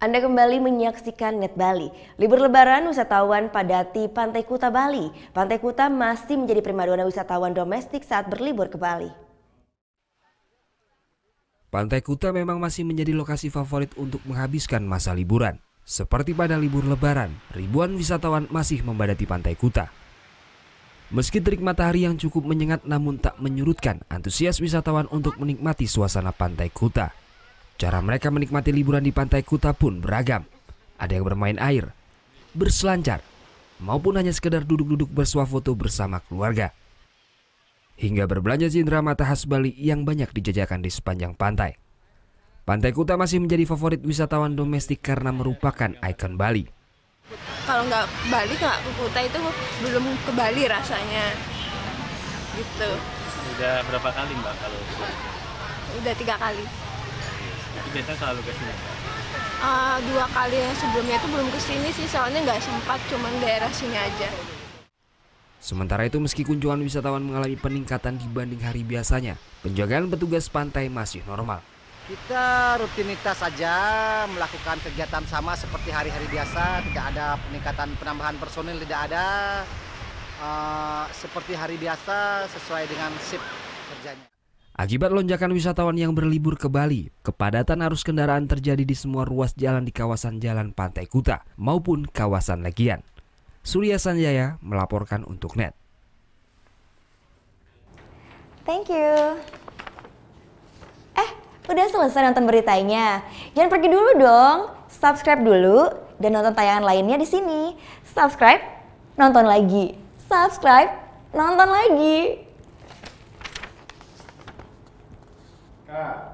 Anda kembali menyaksikan Net Bali. Libur lebaran wisatawan padati Pantai Kuta Bali. Pantai Kuta masih menjadi primadona wisatawan domestik saat berlibur ke Bali. Pantai Kuta memang masih menjadi lokasi favorit untuk menghabiskan masa liburan. Seperti pada libur lebaran, ribuan wisatawan masih membadati Pantai Kuta. Meski terik matahari yang cukup menyengat namun tak menyurutkan antusias wisatawan untuk menikmati suasana Pantai Kuta. Cara mereka menikmati liburan di Pantai Kuta pun beragam. Ada yang bermain air, berselancar, maupun hanya sekedar duduk-duduk bersuah foto bersama keluarga. Hingga berbelanja cindera mata khas Bali yang banyak dijajakan di sepanjang pantai. Pantai Kuta masih menjadi favorit wisatawan domestik karena merupakan ikon Bali. Kalau nggak Bali, nggak ke Kuta itu belum ke Bali rasanya. Gitu. Udah berapa kali Mbak kalau? Udah 3 kali. Biasanya selalu ke sini? 2 kali yang sebelumnya itu belum ke sini sih, soalnya nggak sempat, cuman daerah sini aja. Sementara itu meski kunjungan wisatawan mengalami peningkatan dibanding hari biasanya, penjagaan petugas pantai masih normal. Kita rutinitas saja melakukan kegiatan sama seperti hari-hari biasa, tidak ada penambahan personil, tidak ada. Seperti hari biasa sesuai dengan shift kerjanya. Akibat lonjakan wisatawan yang berlibur ke Bali, kepadatan arus kendaraan terjadi di semua ruas jalan di kawasan Jalan Pantai Kuta maupun kawasan Legian. Surya Sanjaya melaporkan untuk Net. Thank you. Udah selesai nonton beritanya? Jangan pergi dulu dong. Subscribe dulu dan nonton tayangan lainnya di sini. Subscribe, nonton lagi. Subscribe, nonton lagi. Kak.